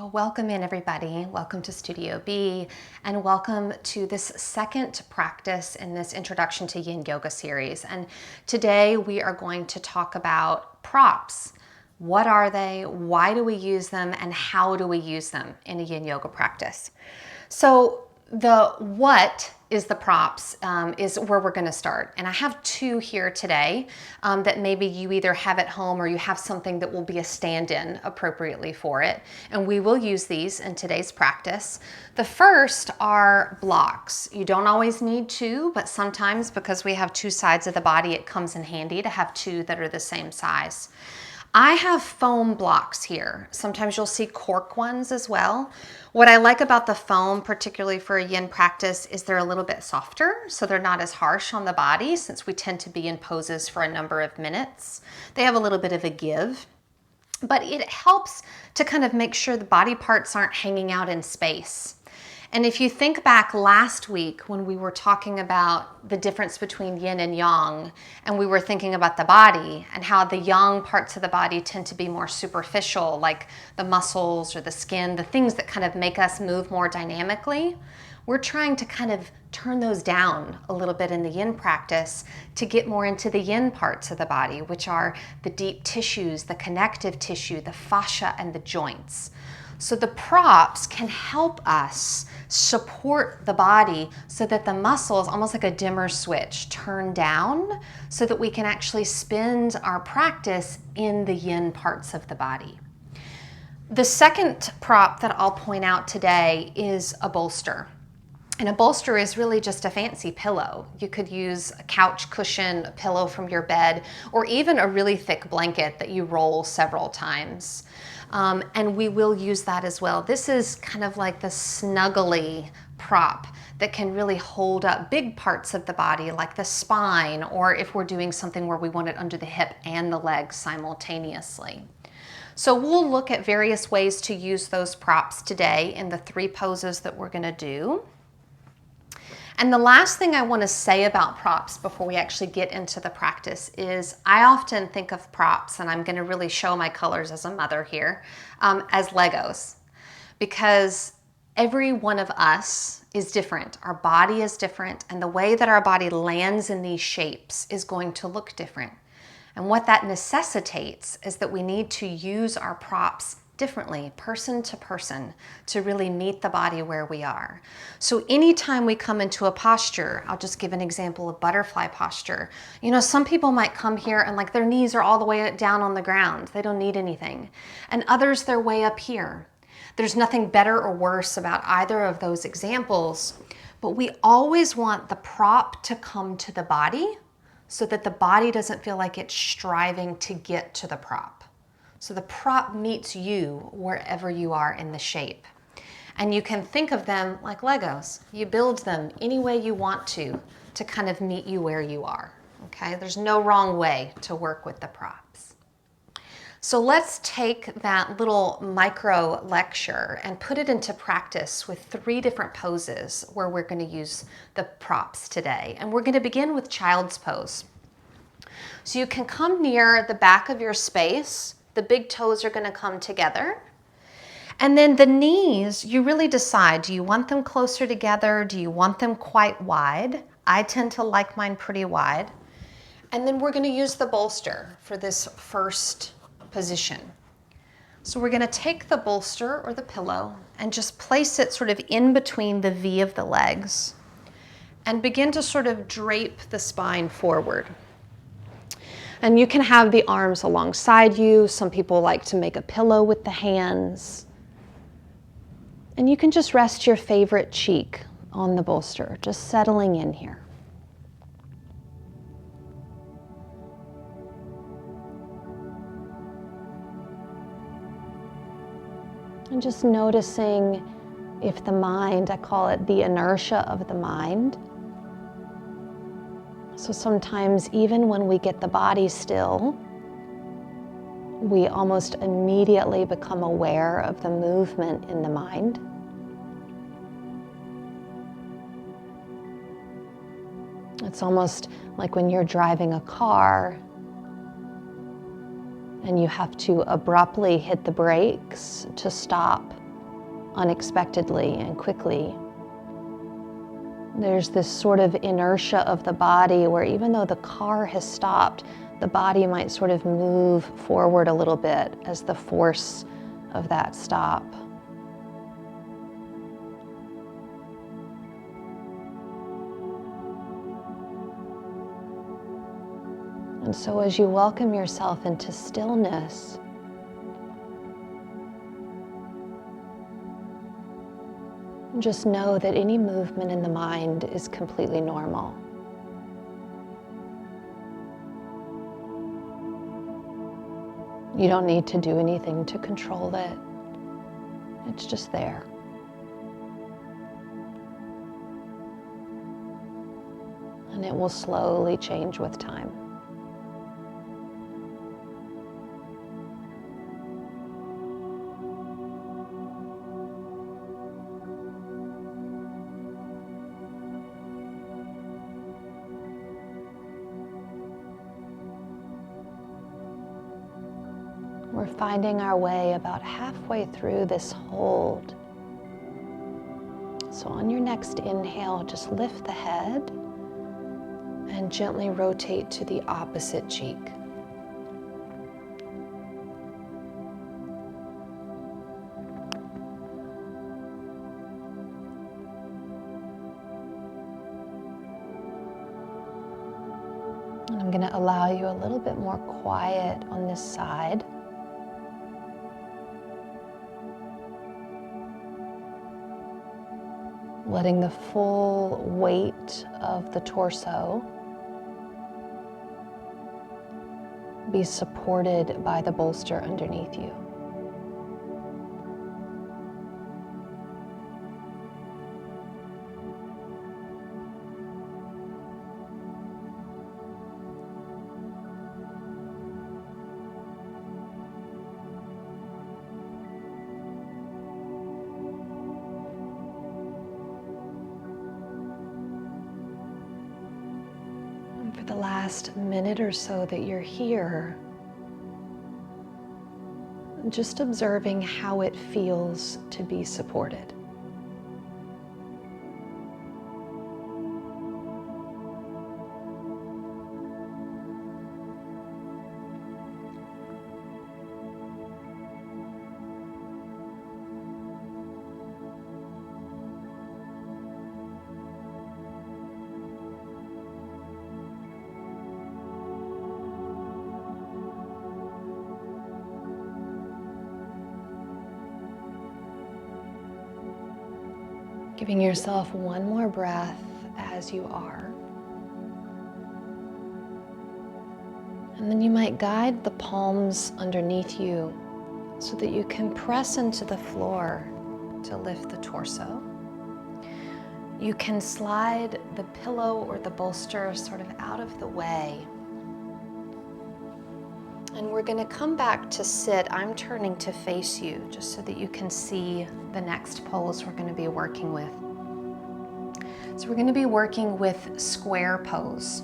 Well, welcome in everybody. Welcome to Studio B and welcome to this second practice in this Introduction to Yin Yoga series. And today we are going to talk about props. What are they? Why do we use them? And how do we use them in a Yin Yoga practice? So the what is the props is where we're going to start. And I have two here today that maybe you either have at home or you have something that will be a stand-in appropriately for it. And we will use these in today's practice. The first are blocks. You don't always need two, but sometimes because we have two sides of the body, it comes in handy to have two that are the same size. I have foam blocks here. Sometimes you'll see cork ones as well. What I like about the foam, particularly for a yin practice, is they're a little bit softer, so they're not as harsh on the body since we tend to be in poses for a number of minutes. They have a little bit of a give, but it helps to kind of make sure the body parts aren't hanging out in space. And if you think back last week when we were talking about the difference between yin and yang, and we were thinking about the body and how the yang parts of the body tend to be more superficial, like the muscles or the skin, the things that kind of make us move more dynamically, we're trying to kind of turn those down a little bit in the yin practice to get more into the yin parts of the body, which are the deep tissues, the connective tissue, the fascia, and the joints. So the props can help us support the body so that the muscles, almost like a dimmer switch, turn down so that we can actually spend our practice in the yin parts of the body. The second prop that I'll point out today is a bolster. And a bolster is really just a fancy pillow. You could use a couch cushion, a pillow from your bed, or even a really thick blanket that you roll several times. And we will use that as well. This is kind of like the snuggly prop that can really hold up big parts of the body, like the spine, or if we're doing something where we want it under the hip and the legs simultaneously. So we'll look at various ways to use those props today in the three poses that we're going to do. And the last thing I want to say about props before we actually get into the practice is I often think of props, and I'm going to really show my colors as a mother here, as Legos. Because every one of us is different. Our body is different, and the way that our body lands in these shapes is going to look different. And what that necessitates is that we need to use our props differently, person to person, to really meet the body where we are. So anytime we come into a posture, I'll just give an example of butterfly posture. You know, some people might come here and like their knees are all the way down on the ground. They don't need anything. And others, they're way up here. There's nothing better or worse about either of those examples, but we always want the prop to come to the body so that the body doesn't feel like it's striving to get to the prop. So the prop meets you wherever you are in the shape. And you can think of them like Legos. You build them any way you want to kind of meet you where you are. Okay? There's no wrong way to work with the props. So let's take that little micro lecture and put it into practice with three different poses where we're going to use the props today. And we're going to begin with child's pose. So you can come near the back of your space. The big toes are going to come together. And then the knees, you really decide, do you want them closer together? Do you want them quite wide? I tend to like mine pretty wide. And then we're going to use the bolster for this first position. So we're going to take the bolster or the pillow and just place it sort of in between the V of the legs and begin to sort of drape the spine forward. And you can have the arms alongside you. Some people like to make a pillow with the hands. And you can just rest your favorite cheek on the bolster, just settling in here. And just noticing if the mind, I call it the inertia of the mind. So sometimes even when we get the body still, we almost immediately become aware of the movement in the mind. It's almost like when you're driving a car and you have to abruptly hit the brakes to stop unexpectedly and quickly. There's this sort of inertia of the body where even though the car has stopped, the body might sort of move forward a little bit as the force of that stop. And so as you welcome yourself into stillness, just know that any movement in the mind is completely normal. You don't need to do anything to control it. It's just there. And it will slowly change with time. We're finding our way about halfway through this hold. So on your next inhale, just lift the head and gently rotate to the opposite cheek. And I'm going to allow you a little bit more quiet on this side. Letting the full weight of the torso be supported by the bolster underneath you. For the last minute or so that you're here, just observing how it feels to be supported. Giving yourself one more breath as you are. And then you might guide the palms underneath you so that you can press into the floor to lift the torso. You can slide the pillow or the bolster sort of out of the way. And we're going to come back to sit. I'm turning to face you just so that you can see the next pose we're going to be working with. So we're going to be working with square pose.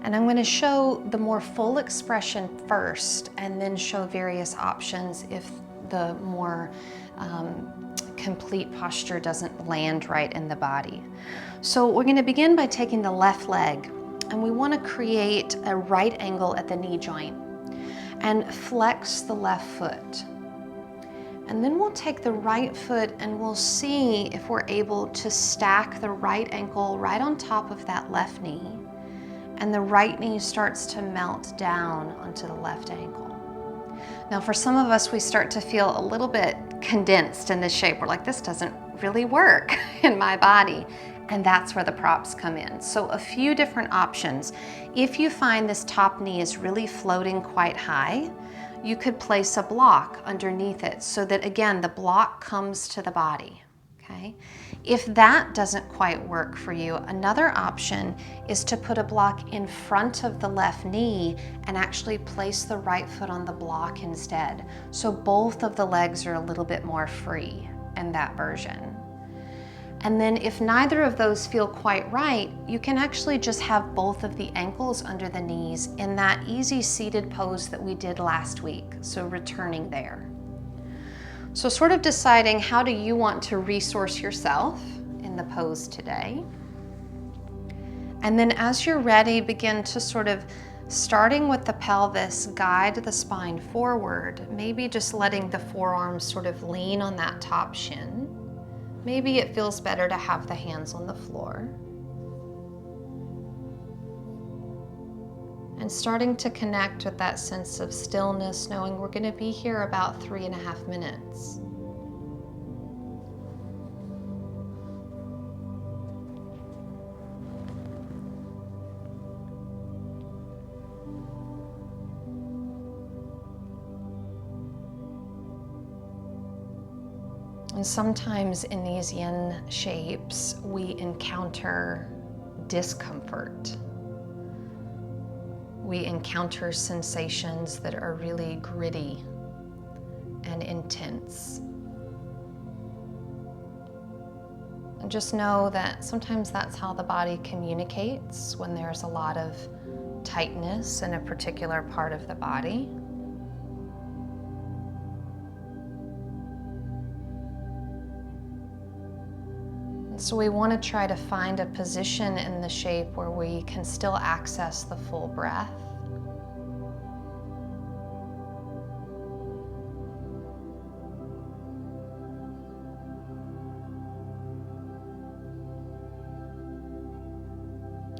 And I'm going to show the more full expression first and then show various options if the more complete posture doesn't land right in the body. So we're going to begin by taking the left leg, and we want to create a right angle at the knee joint and flex the left foot. And then we'll take the right foot and we'll see if we're able to stack the right ankle right on top of that left knee, and the right knee starts to melt down onto the left ankle. Now for some of us, we start to feel a little bit condensed in this shape. We're like, this doesn't really work in my body. And that's where the props come in. So a few different options. If you find this top knee is really floating quite high, you could place a block underneath it so that, again, the block comes to the body, okay? If that doesn't quite work for you, another option is to put a block in front of the left knee and actually place the right foot on the block instead. So both of the legs are a little bit more free in that version. And then if neither of those feel quite right, you can actually just have both of the ankles under the knees in that easy seated pose that we did last week. So returning there. So sort of deciding, how do you want to resource yourself in the pose today? And then as you're ready, begin to sort of, starting with the pelvis, guide the spine forward, maybe just letting the forearms sort of lean on that top shin. Maybe it feels better to have the hands on the floor. And starting to connect with that sense of stillness, knowing we're going to be here about 3.5 minutes. And sometimes in these yin shapes, we encounter discomfort. We encounter sensations that are really gritty and intense. And just know that sometimes that's how the body communicates when there's a lot of tightness in a particular part of the body. So we want to try to find a position in the shape where we can still access the full breath.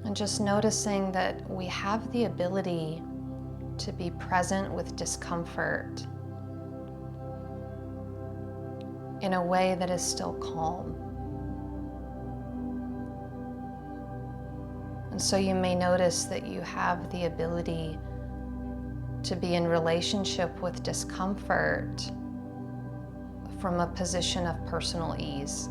And just noticing that we have the ability to be present with discomfort in a way that is still calm. And so you may notice that you have the ability to be in relationship with discomfort from a position of personal ease.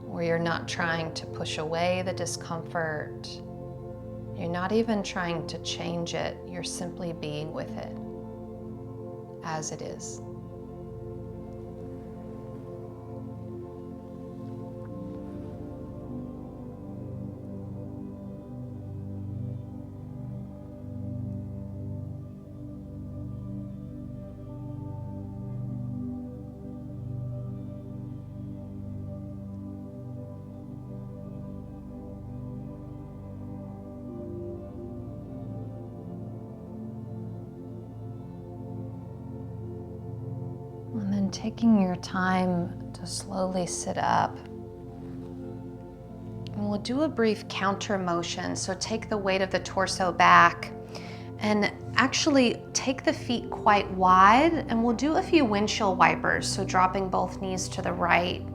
Where you're not trying to push away the discomfort. You're not even trying to change it. You're simply being with it as it is. And then taking your time to slowly sit up. And we'll do a brief counter motion. So take the weight of the torso back and actually take the feet quite wide, and we'll do a few windshield wipers. So dropping both knees to the right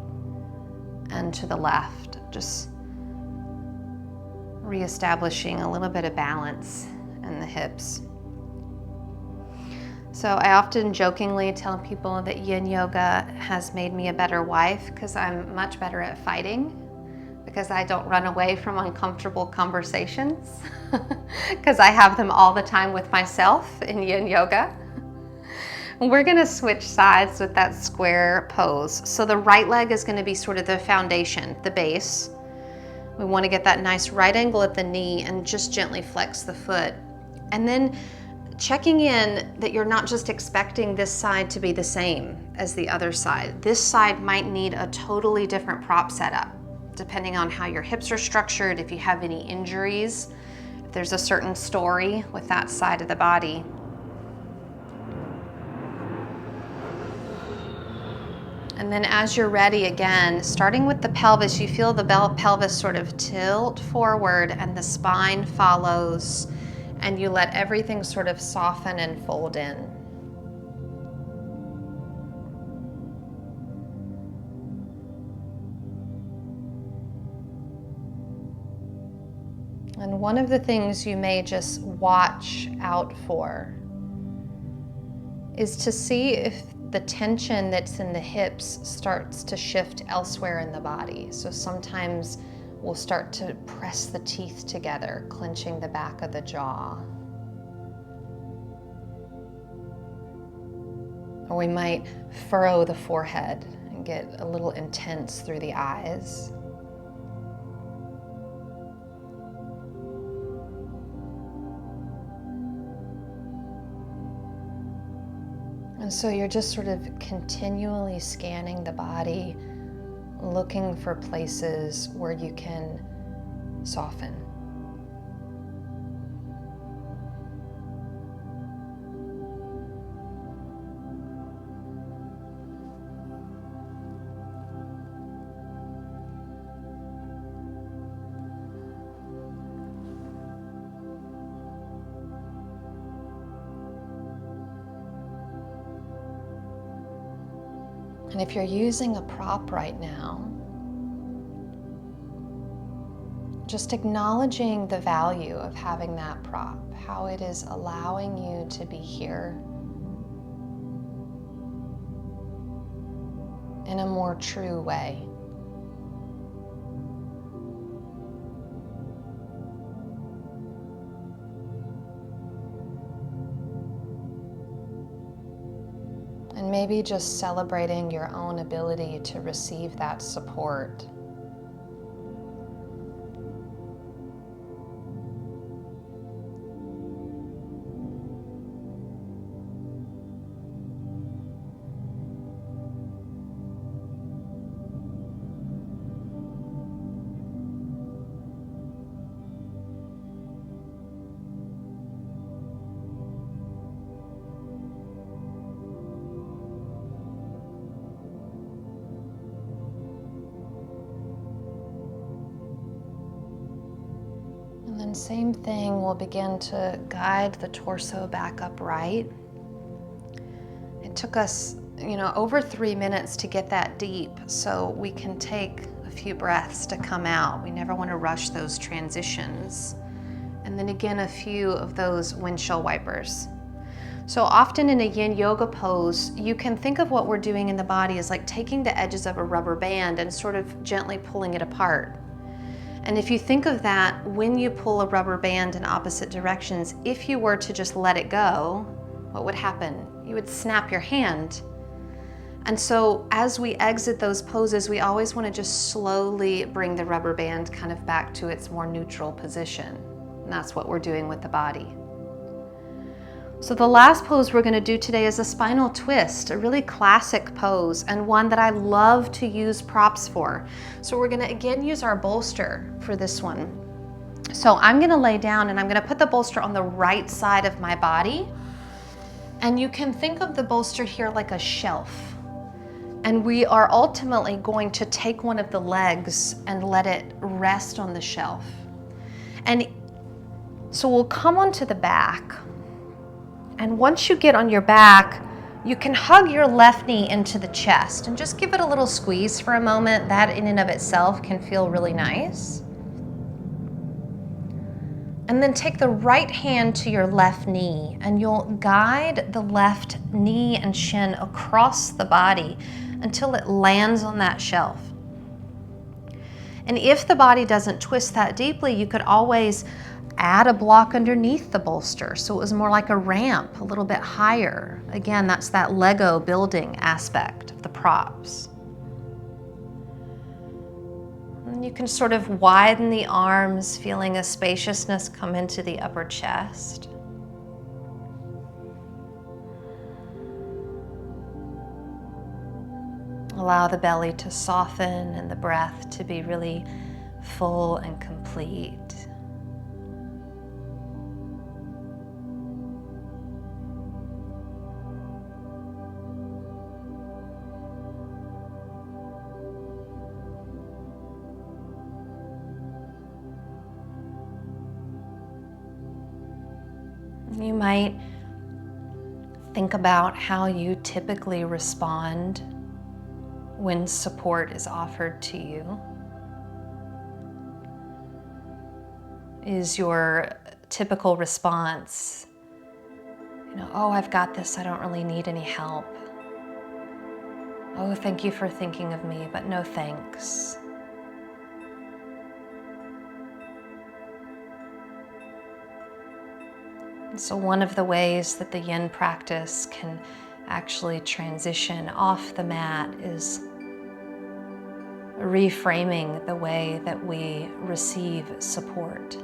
and to the left, just reestablishing a little bit of balance in the hips. So I often jokingly tell people that yin yoga has made me a better wife because I'm much better at fighting, because I don't run away from uncomfortable conversations because I have them all the time with myself in yin yoga. We're gonna switch sides with that square pose. So the right leg is gonna be sort of the foundation, the base. We wanna get that nice right angle at the knee and just gently flex the foot. And then checking in that you're not just expecting this side to be the same as the other side. This side might need a totally different prop setup, depending on how your hips are structured, if you have any injuries, if there's a certain story with that side of the body. And then as you're ready, again, starting with the pelvis, you feel the pelvis sort of tilt forward and the spine follows, and you let everything sort of soften and fold in. And one of the things you may just watch out for is to see if the tension that's in the hips starts to shift elsewhere in the body. So sometimes we'll start to press the teeth together, clenching the back of the jaw. Or we might furrow the forehead and get a little intense through the eyes. And so you're just sort of continually scanning the body, looking for places where you can soften. And if you're using a prop right now, just acknowledging the value of having that prop, how it is allowing you to be here in a more true way. And maybe just celebrating your own ability to receive that support. And then same thing, we'll begin to guide the torso back upright. It took us, over 3 minutes to get that deep, so we can take a few breaths to come out. We never want to rush those transitions. And then again, a few of those windshield wipers. So often in a yin yoga pose, you can think of what we're doing in the body as like taking the edges of a rubber band and sort of gently pulling it apart. And if you think of that, when you pull a rubber band in opposite directions, if you were to just let it go, what would happen? You would snap your hand. And so as we exit those poses, we always want to just slowly bring the rubber band kind of back to its more neutral position. And that's what we're doing with the body. So the last pose we're going to do today is a spinal twist, a really classic pose and one that I love to use props for. So we're going to again use our bolster for this one. So I'm going to lay down and I'm going to put the bolster on the right side of my body. And you can think of the bolster here like a shelf. And we are ultimately going to take one of the legs and let it rest on the shelf. And so we'll come onto the back. And once you get on your back, you can hug your left knee into the chest and just give it a little squeeze for a moment. That in and of itself can feel really nice. And then take the right hand to your left knee and you'll guide the left knee and shin across the body until it lands on that shelf. And if the body doesn't twist that deeply, you could always add a block underneath the bolster so it was more like a ramp, a little bit higher. Again, that's that Lego building aspect of the props. And you can sort of widen the arms, feeling a spaciousness come into the upper chest. Allow the belly to soften and the breath to be really full and complete. You might think about how you typically respond when support is offered to you. Is your typical response, oh, I've got this, I don't really need any help. Oh, thank you for thinking of me, but no thanks. So one of the ways that the yin practice can actually transition off the mat is reframing the way that we receive support.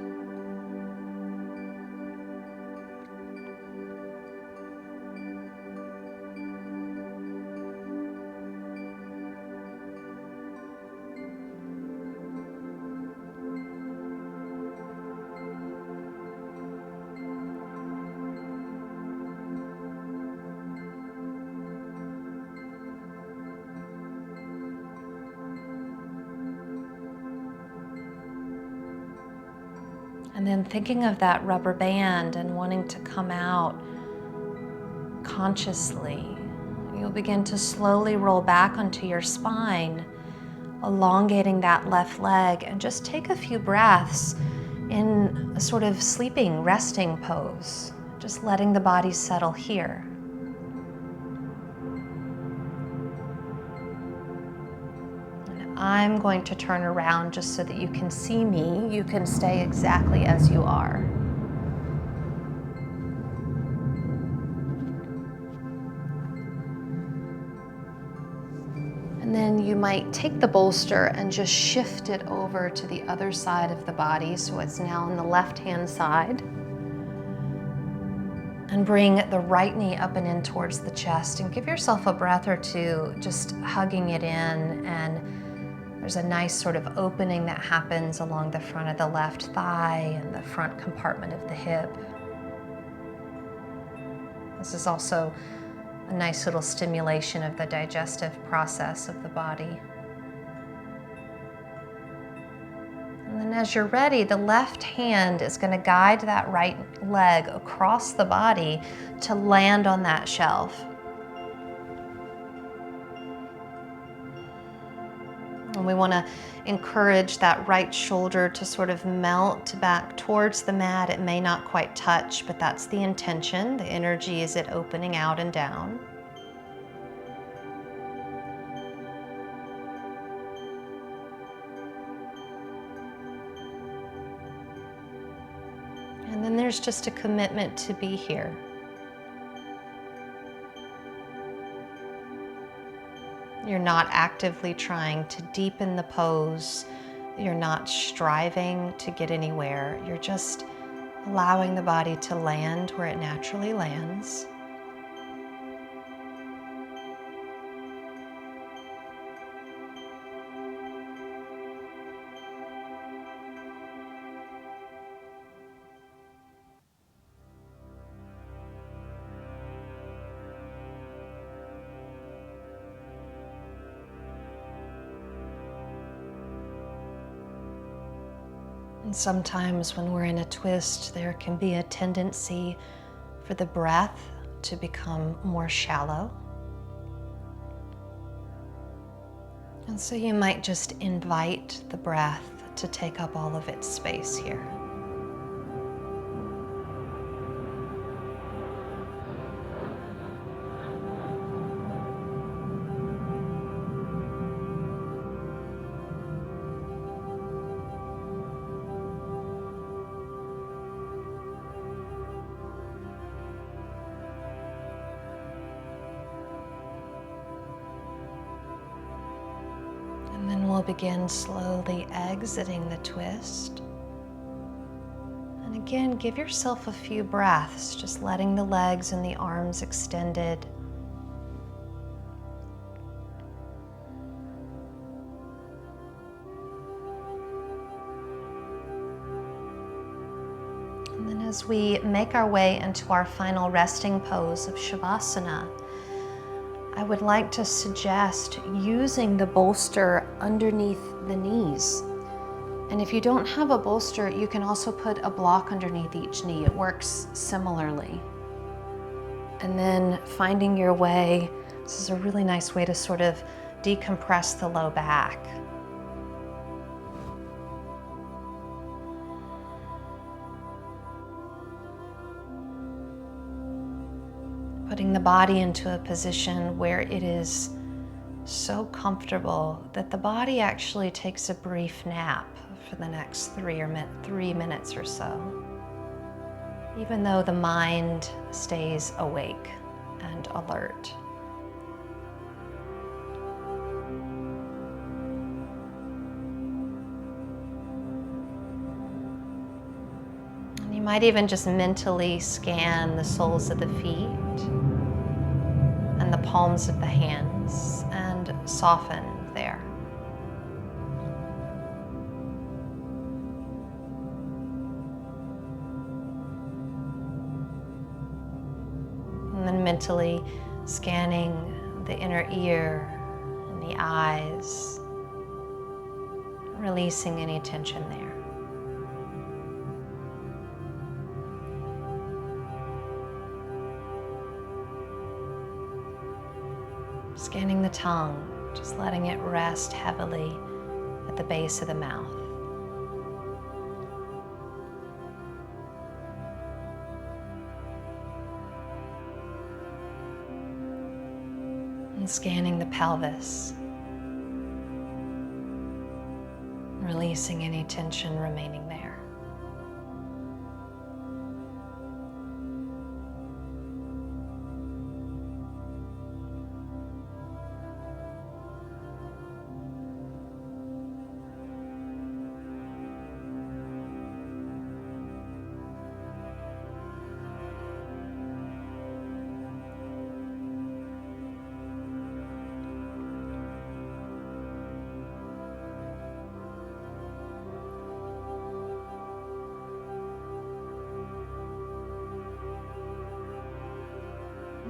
And then thinking of that rubber band and wanting to come out consciously, you'll begin to slowly roll back onto your spine, elongating that left leg, and just take a few breaths in a sort of sleeping, resting pose, just letting the body settle here. And I'm going to turn around just so that you can see me. You can stay exactly as you are. And then you might take the bolster and just shift it over to the other side of the body, so it's now on the left-hand side. And bring the right knee up and in towards the chest, and give yourself a breath or two just hugging it in. And there's a nice sort of opening that happens along the front of the left thigh and the front compartment of the hip. This is also a nice little stimulation of the digestive process of the body. And then as you're ready, the left hand is going to guide that right leg across the body to land on that shelf. And we want to encourage that right shoulder to sort of melt back towards the mat. It may not quite touch, but that's the intention. The energy is it opening out and down. And then there's just a commitment to be here. You're not actively trying to deepen the pose. You're not striving to get anywhere. You're just allowing the body to land where it naturally lands. And sometimes when we're in a twist, there can be a tendency for the breath to become more shallow. And so you might just invite the breath to take up all of its space here. We'll begin slowly exiting the twist. And again, give yourself a few breaths, just letting the legs and the arms extended. And then as we make our way into our final resting pose of shavasana, I would like to suggest using the bolster underneath the knees. And if you don't have a bolster, you can also put a block underneath each knee. It works similarly. And then finding your way, this is a really nice way to sort of decompress the low back. Putting the body into a position where it is so comfortable that the body actually takes a brief nap for the next 3 minutes or so, even though the mind stays awake and alert. And you might even just mentally scan the soles of the feet and the palms of the hands and soften there. And then mentally scanning the inner ear and the eyes, releasing any tension there. Scanning the tongue, just letting it rest heavily at the base of the mouth. And scanning the pelvis, releasing any tension remaining there.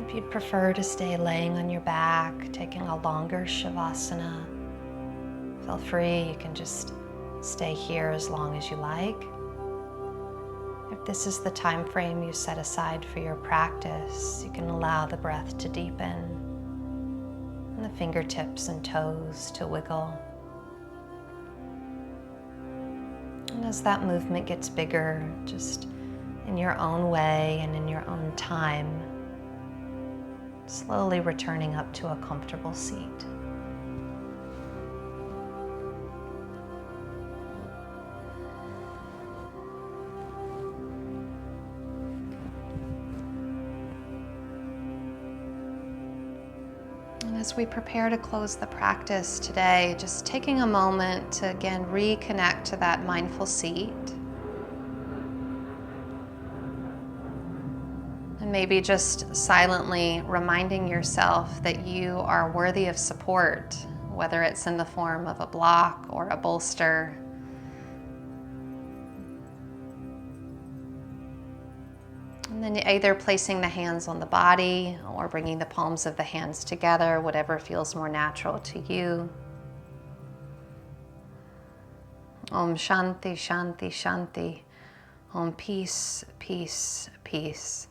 If you'd prefer to stay laying on your back, taking a longer shavasana, feel free. You can just stay here as long as you like. If this is the time frame you set aside for your practice, you can allow the breath to deepen and the fingertips and toes to wiggle. And as that movement gets bigger, just in your own way and in your own time, slowly returning up to a comfortable seat. And as we prepare to close the practice today, just taking a moment to again reconnect to that mindful seat. And maybe just silently reminding yourself that you are worthy of support, whether it's in the form of a block or a bolster. And then either placing the hands on the body or bringing the palms of the hands together, whatever feels more natural to you. Om Shanti, Shanti, Shanti. Om Peace, Peace, Peace.